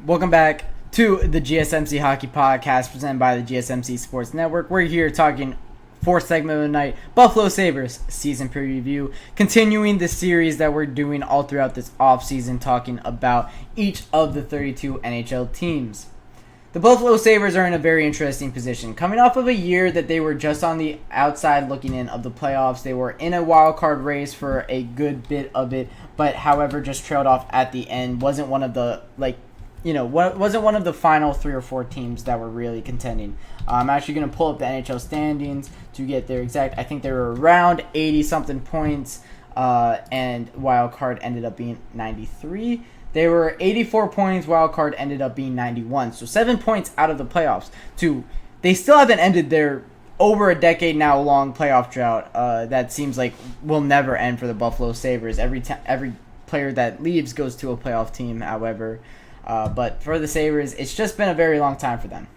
Welcome back to the GSMC Hockey Podcast presented by the GSMC Sports Network. We're here talking fourth segment of the night, Buffalo Sabres season preview, continuing the series that we're doing all throughout this offseason, talking about each of the 32 NHL teams. The Buffalo Sabres are in a very interesting position. Coming off of a year that they were just on the outside looking in of the playoffs, they were in a wild card race for a good bit of it, but however just trailed off at the end. Wasn't one of the wasn't one of the final 3 or 4 teams that were really contending. I'm actually going to pull up the NHL standings to get their exact. I think they were around 80-something points, and wild card ended up being 93. They were 84 points. Wild card ended up being 91. So 7 points out of the playoffs. They still haven't ended their over a decade now long playoff drought. That seems like will never end for the Buffalo Sabres. Every player that leaves goes to a playoff team, however. But for the Sabres, it's just been a very long time for them.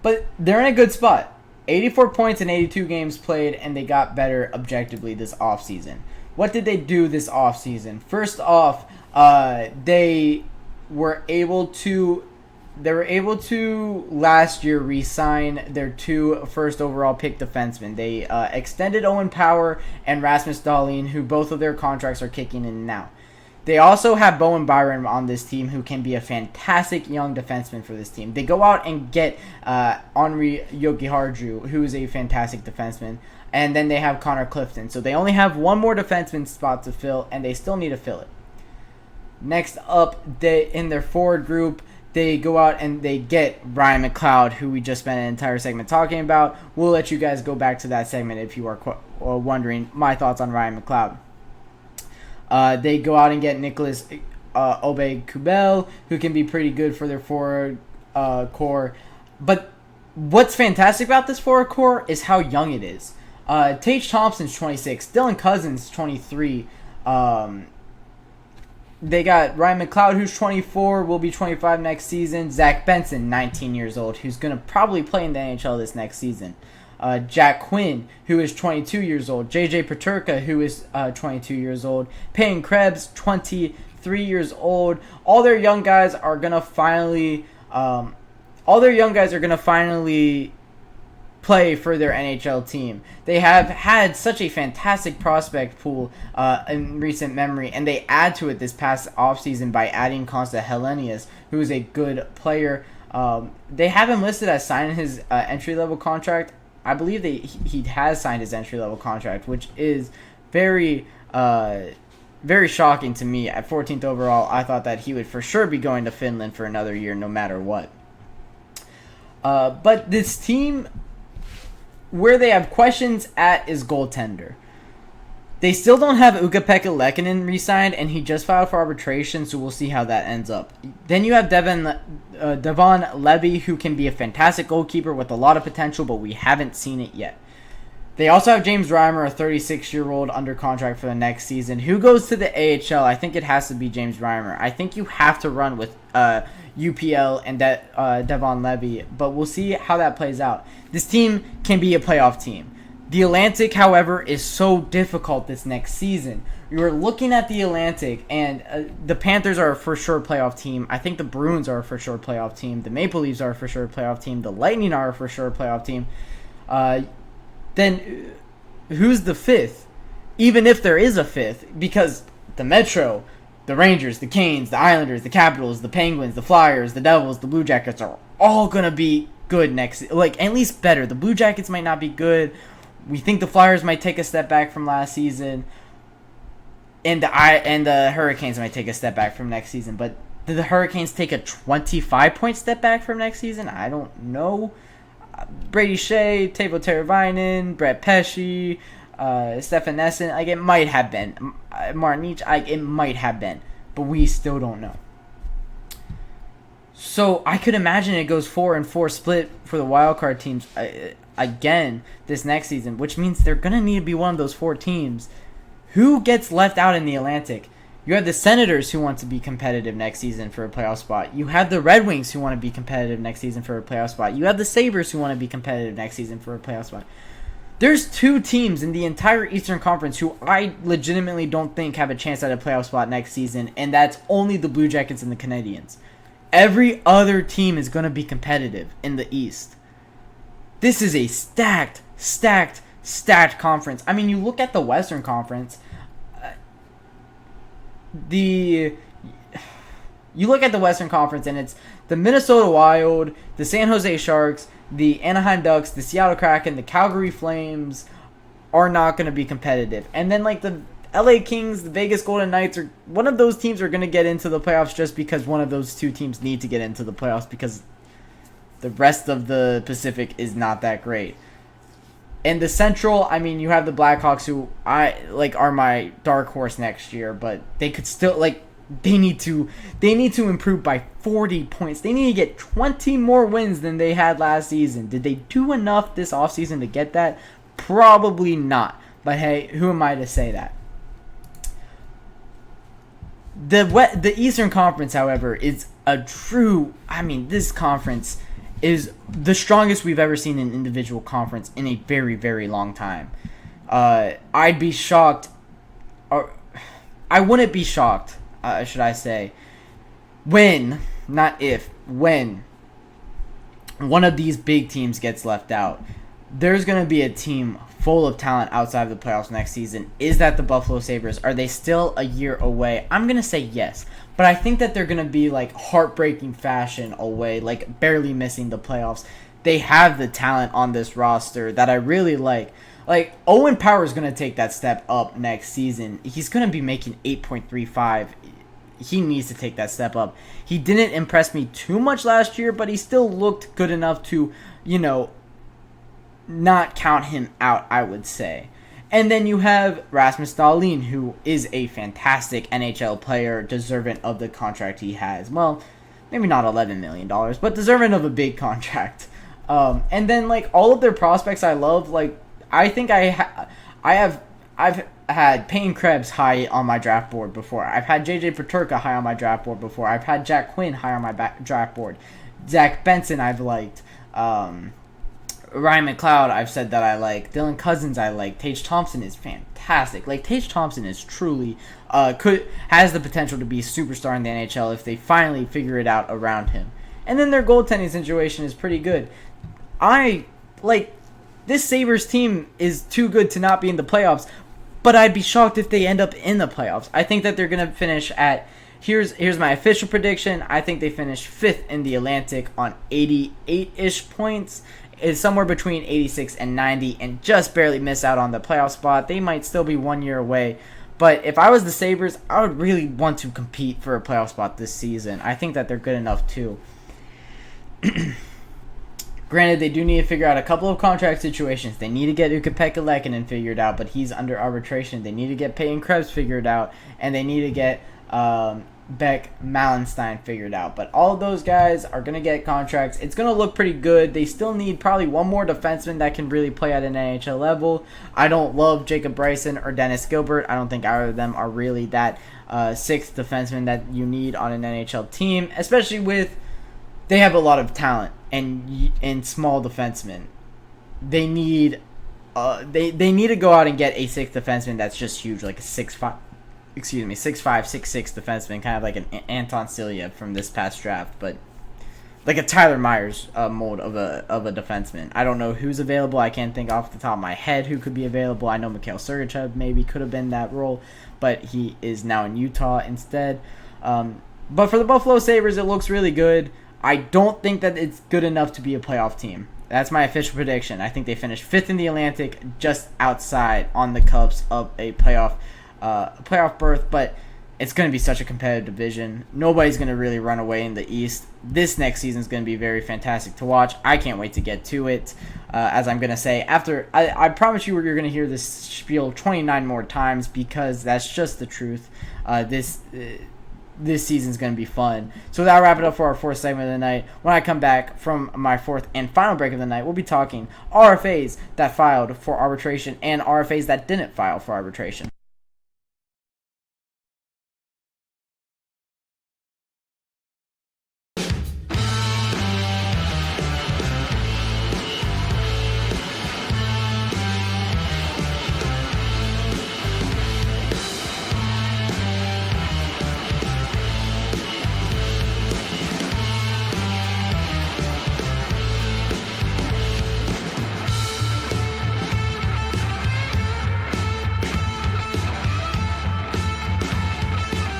But they're in a good spot. 84 points in 82 games played, and they got better objectively this offseason. What did they do this offseason? First off, they were able to last year re-sign their 2 first overall pick defensemen. They extended Owen Power and Rasmus Dahlin, who both of their contracts are kicking in now. They also have Bowen Byram on this team, who can be a fantastic young defenseman for this team. They go out and get Henri Jokiharju, who is a fantastic defenseman, and then they have Connor Clifton. So they only have one more defenseman spot to fill, and they still need to fill it. Next up, in their forward group, they go out and they get Ryan McLeod, who we just spent an entire segment talking about. We'll let you guys go back to that segment if you are wondering my thoughts on Ryan McLeod. They go out and get Nicholas Aube-Kubel, who can be pretty good for their forward core. But what's fantastic about this forward core is how young it is. Tage Thompson's 26. Dylan Cousins, 23. They got Ryan McLeod, who's 24, will be 25 next season. Zach Benson, 19 years old, who's going to probably play in the NHL this next season. Jack Quinn, who is 22 years old. JJ Peterka, who is 22 years old. Payne Krebs, 23 years old. All their young guys are gonna finally play for their NHL team. They have had such a fantastic prospect pool in recent memory, and they add to it this past offseason by adding Konsta Helenius, who is a good player. They have him listed as signing his entry-level contract. I believe he has signed his entry-level contract, which is very, very shocking to me. At 14th overall, I thought that he would for sure be going to Finland for another year, no matter what. But this team, where they have questions at is goaltender. They still don't have Ukko-Pekka Lehkonen re-signed, and he just filed for arbitration, so we'll see how that ends up. Then you have Devon Levy, who can be a fantastic goalkeeper with a lot of potential, but we haven't seen it yet. They also have James Reimer, a 36-year-old under contract for the next season. Who goes to the AHL? I think it has to be James Reimer. I think you have to run with UPL and Devon Levy, but we'll see how that plays out. This team can be a playoff team. The Atlantic, however, is so difficult this next season. We were looking at the Atlantic, and the Panthers are a for sure playoff team. I think the Bruins are a for sure playoff team. The Maple Leafs are a for sure playoff team. The Lightning are a for sure playoff team. Then who's the 5th? Even if there is a 5th, because the Metro, the Rangers, the Canes, the Islanders, the Capitals, the Penguins, the Flyers, the Devils, the Blue Jackets are all going to be good at least better. The Blue Jackets might not be good. We think the Flyers might take a step back from last season, and the Hurricanes might take a step back from next season. But did the Hurricanes take a 25-point step back from next season? I don't know. Brady Shea, Teuvo Teravainen, Brett Pesce, Stefan Nesson, it might have been. Martin Each, it might have been, but we still don't know. So I could imagine it goes 4-4 split for the wildcard teams again this next season, which means they're going to need to be one of those 4 teams. Who gets left out in the Atlantic? You have the Senators who want to be competitive next season for a playoff spot. You have the Red Wings who want to be competitive next season for a playoff spot. You have the Sabres who want to be competitive next season for a playoff spot. There's two teams in the entire Eastern Conference who I legitimately don't think have a chance at a playoff spot next season, and that's only the Blue Jackets and the Canadiens. Every other team is going to be competitive in the East. This is a stacked conference. I mean, you look at the Western Conference, you look at the Western Conference, and it's the Minnesota Wild, the San Jose Sharks, the Anaheim Ducks, the Seattle Kraken, the Calgary Flames are not going to be competitive. And then, like, the LA Kings, the Vegas Golden Knights, or one of those teams are going to get into the playoffs just because one of those two teams need to get into the playoffs because the rest of the Pacific is not that great. In the Central, I mean, you have the Blackhawks, who are my dark horse next year, but they could still, they need to improve by 40 points. They need to get 20 more wins than they had last season. Did they do enough this offseason to get that? Probably not. But hey, who am I to say that? The Eastern Conference, however, is this conference is the strongest we've ever seen an individual conference in a very, very long time. I'd be shocked, or I wouldn't be shocked, should I say, when one of these big teams gets left out. There's going to be a team full of talent outside of the playoffs next season. Is that the Buffalo Sabres? Are they still a year away? I'm going to say yes. But I think that they're going to be heartbreaking fashion away, barely missing the playoffs. They have the talent on this roster that I really like. Owen Power is going to take that step up next season. He's going to be making 8.35. He needs to take that step up. He didn't impress me too much last year, but he still looked good enough to, not count him out, I would say. And then you have Rasmus Dahlin, who is a fantastic NHL player, deserving of the contract he has. Well, maybe not $11 million, but deserving of a big contract. And then all of their prospects I love. I think I've had Payne Krebs high on my draft board before. I've had JJ Peterka high on my draft board before. I've had Jack Quinn high on my draft board. Zach Benson I've liked. Ryan McLeod, I've said that I like. Dylan Cousins, I like. Tage Thompson is fantastic. Tage Thompson is truly has the potential to be a superstar in the NHL if they finally figure it out around him. And then their goaltending situation is pretty good. This Sabres team is too good to not be in the playoffs, but I'd be shocked if they end up in the playoffs. I think that they're going to finish at, here's my official prediction. I think they finish 5th in the Atlantic on 88-ish points. Is somewhere between 86 and 90 and just barely miss out on the playoff spot. They might still be 1 year away. But if I was the Sabres, I would really want to compete for a playoff spot this season. I think that they're good enough too. Granted, they do need to figure out a couple of contract situations. They need to get Ukko-Pekka Lehkonen figured out, but he's under arbitration. They need to get Peyton Krebs figured out, and they need to get Beck Malenstein figured out. But all of those guys are going to get contracts. It's going to look pretty good. They still need probably one more defenseman that can really play at an NHL level. I don't love Jacob Bryson or Dennis Gilbert. I don't think either of them are really that sixth defenseman that you need on an NHL team, especially with they have a lot of talent and small defensemen. They need they need to go out and get a sixth defenseman that's just huge, like a 6'5", 6'6" defenseman, kind of like an Anton Silyev from this past draft, but like a Tyler Myers mold of a defenseman. I don't know who's available. I can't think off the top of my head who could be available. I know Mikhail Sergachev maybe could have been that role, but he is now in Utah instead. But for the Buffalo Sabres, it looks really good. I don't think that it's good enough to be a playoff team. That's my official prediction. I think they finish 5th in the Atlantic, just outside on the cusp of a playoff berth, but it's going to be such a competitive division. Nobody's going to really run away in the East. This next season is going to be very fantastic to watch. I can't wait to get to it. As I'm going to say, after I promise you you're going to hear this spiel 29 more times because that's just the truth. This season's going to be fun. So that'll wrap it up for our 4th segment of the night. When I come back from my 4th and final break of the night, we'll be talking RFAs that filed for arbitration and RFAs that didn't file for arbitration.